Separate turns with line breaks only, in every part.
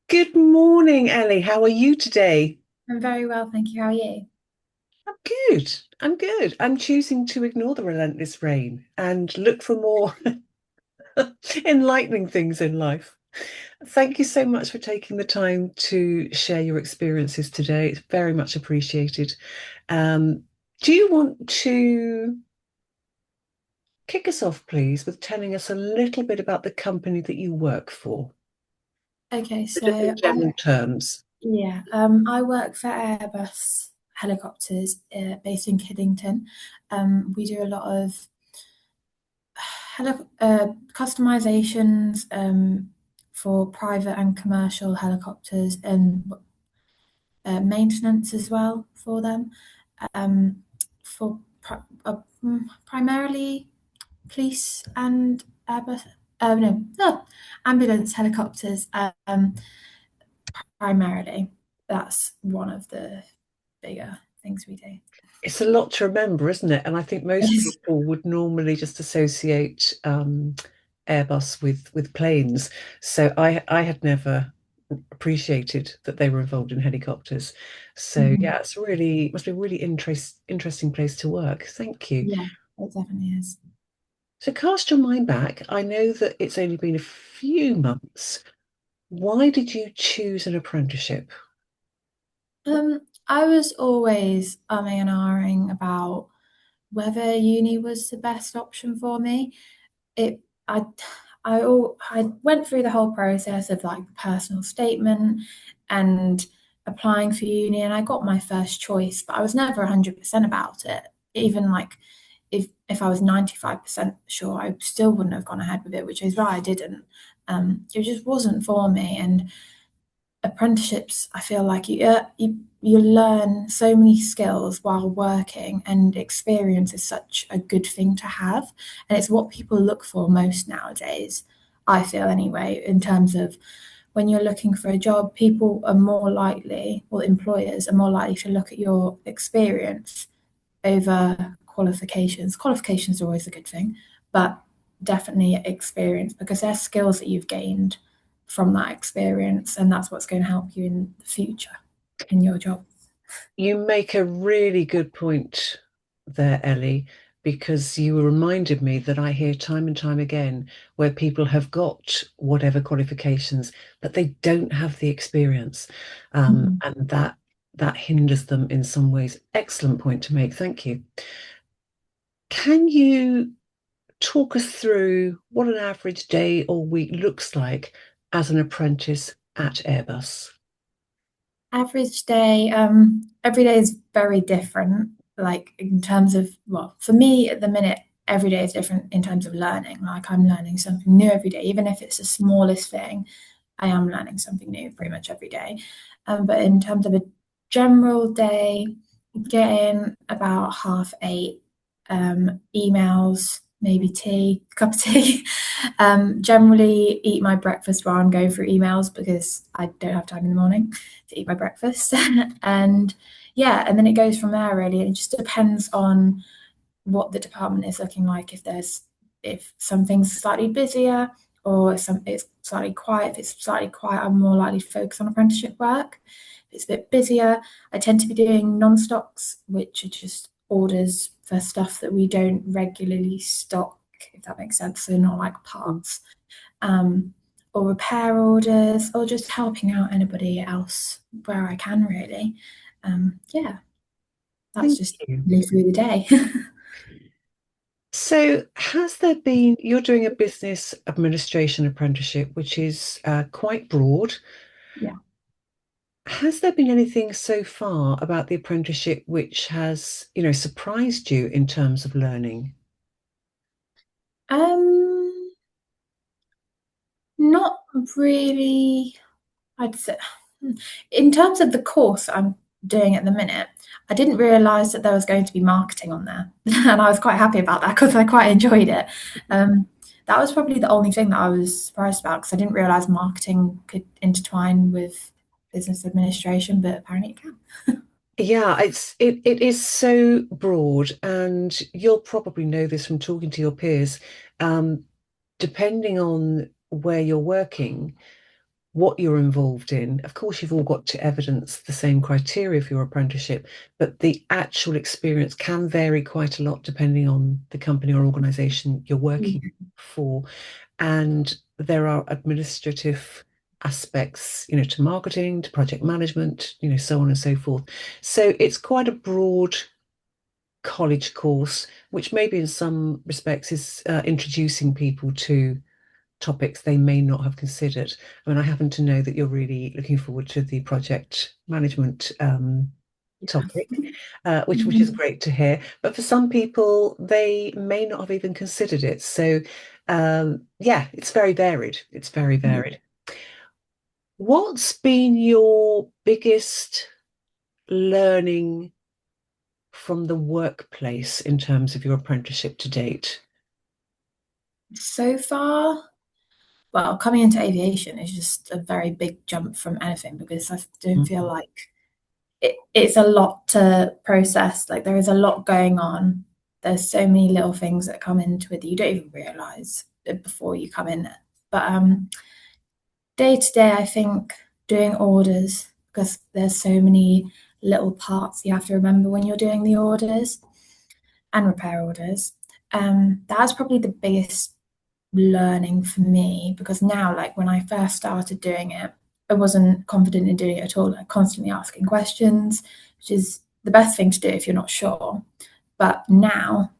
Good morning, Ellie. How are you today?
I'm very well, thank you. How are you?
I'm good. I'm good. I'm choosing to ignore the relentless rain and look for more enlightening things in life. Thank you so much for taking the time to share your experiences today. It's very much appreciated. Um, do you want to kick us off, please, with telling us a little bit about the company that you work for,
Okay,
just in
so
general terms?
I work for Airbus Helicopters, based in Kiddington. We do a lot of customizations for private and commercial helicopters and maintenance as well for them. Um, for primarily police and Airbus, no, ambulance helicopters. Primarily, that's one of the bigger things we do.
It's a lot to remember, isn't it? And I think most people would normally just associate Airbus with planes. So I had never appreciated that they were involved in helicopters. So
Mhm.
yeah, it's really must be a really interesting place to work. Thank you.
Yeah, it definitely is.
So cast your mind back. I know that it's only been a few months. Why did you choose an apprenticeship?
I was always umming and ahhing about whether uni was the best option for me. It, I went through the whole process of like personal statement and applying for uni, and I got my first choice, but I was never 100% about it. Even like if I was 95% sure, I still wouldn't have gone ahead with it, which is why I didn't. It just wasn't for me, and apprenticeships, I feel like you learn so many skills while working, and experience is such a good thing to have, and it's what people look for most nowadays. I feel anyway, in terms of when you're looking for a job, people are more likely, or employers are more likely to look at your experience over qualifications. Qualifications are always a good thing, but definitely experience, because they're skills that you've gained from that experience, and that's what's going to help you in the future in your job.
You make a really good point there, Ellie, because you reminded me that I hear time and time again where people have got whatever qualifications, but they don't have the experience,
Mhm.
and that hinders them in some ways. Excellent point to make. Thank you. Can you talk us through what an average day or week looks like as an apprentice at Airbus?
Average day, every day is very different. Like in terms of, well, for me at the minute, every day is different in terms of learning. Like I'm learning something new every day, even if it's the smallest thing. I am learning something new pretty much every day. But in terms of a general day, get in about 8:30, emails, maybe tea, cup of tea. Generally eat my breakfast while I'm going through emails because I don't have time in the morning to eat my breakfast. And yeah, and then it goes from there really. It just depends on what the department is looking like. If something's slightly busier or some it's slightly quiet. If it's slightly quiet, I'm more likely to focus on apprenticeship work. If it's a bit busier, I tend to be doing non-stocks, which are just orders for stuff that we don't regularly stock, if that makes sense. So not like parts, um, or repair orders, or just helping out anybody else where I can really. Yeah, that's
Thank
just
you.
me through the day.
So, has there been, you're doing a business administration apprenticeship, which is quite broad.
Yeah.
Has there been anything so far about the apprenticeship which has, surprised you in terms of learning?
Um, Not really. I'd say in terms of the course I'm doing at the minute, I didn't realize that there was going to be marketing on there, and I was quite happy about that because I quite enjoyed it. Um, that was probably the only thing that I was surprised about, because I didn't realize marketing could intertwine with business administration, but apparently it can.
Yeah, it is so broad, and you'll probably know this from talking to your peers. Depending on where you're working, what you're involved in. Of course, you've all got to evidence the same criteria for your apprenticeship, but the actual experience can vary quite a lot depending on the company or organization you're working for. And there are administrative aspects, to marketing, to project management, so on and so forth. So it's quite a broad college course, which maybe in some respects is introducing people to topics they may not have considered. I mean, I happen to know that you're really looking forward to the project management topic, which is
Mhm.
great to hear. But for some people, they may not have even considered it. So, yeah, it's very varied. It's very varied. What's been your biggest learning from the workplace in terms of your apprenticeship to date?
So far, well, coming into aviation is just a very big jump from anything because I don't feel
Mhm.
like it's a lot to process. Like there is a lot going on. There's so many little things that come into it that you don't even realize before you come in. But day to day, I think doing orders because there's so many little parts you have to remember when you're doing the orders and repair orders. That's probably the biggest learning for me because now, like when I first started doing it, I wasn't confident in doing it at all, like constantly asking questions, which is the best thing to do if you're not sure. But now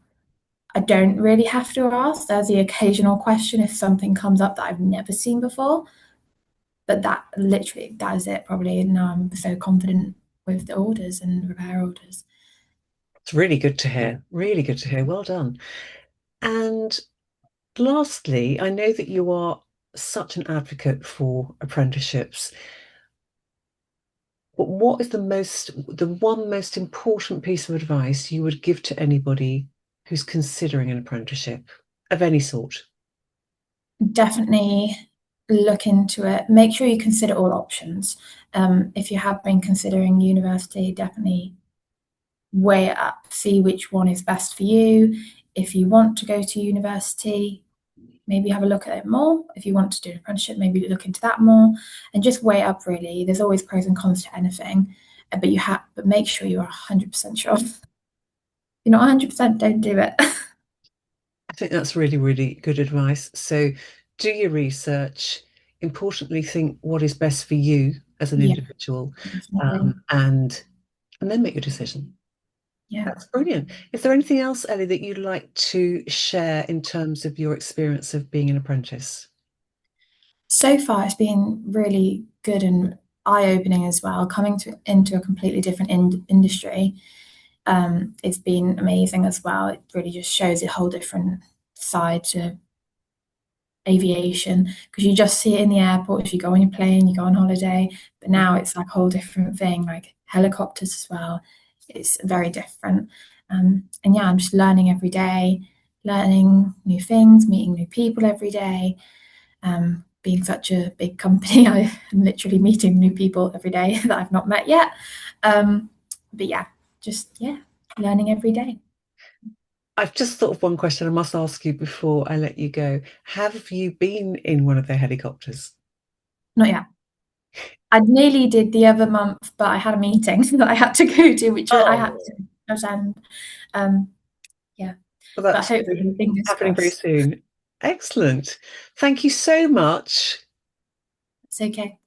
I don't really have to ask. There's the occasional question if something comes up that I've never seen before. But that literally, that is it probably. And now I'm so confident with the orders and repair orders.
It's really good to hear. Really good to hear. Well done. And lastly, I know that you are such an advocate for apprenticeships, but what is the one most important piece of advice you would give to anybody who's considering an apprenticeship of any sort?
Definitely look into it. Make sure you consider all options. If you have been considering university, definitely weigh it up, see which one is best for you. If you want to go to university, maybe have a look at it more. If you want to do an apprenticeship, maybe look into that more and just weigh it up really. There's always pros and cons to anything, but make sure you're 100% sure. If you're not 100%, don't do it.
I think that's really, really good advice. So do your research. Importantly, think what is best for you as an
Yeah,
individual,
definitely.
and then make your decision.
Yeah.
That's brilliant. Is there anything else, Ellie, that you'd like to share in terms of your experience of being an apprentice?
So far, it's been really good and eye-opening as well. Into a completely different industry, it's been amazing as well. It really just shows a whole different side to aviation because you just see it in the airport if you go on your plane, you go on holiday. But now it's like a whole different thing, like helicopters as well. It's very different. And yeah, I'm just learning every day, learning new things, meeting new people every day. Being such a big company, I am literally meeting new people every day that I've not met yet. But yeah, just yeah, learning every day.
I've just thought of one question I must ask you before I let you go. Have you been in one of their helicopters?
Not yet. I nearly did the other month, but I had a meeting that I had to go to, which I had
Oh,
to attend. Um, yeah,
well,
but
that's
hopefully, fingers
happening very
crossed.
soon. Excellent. Thank you so much.
It's okay.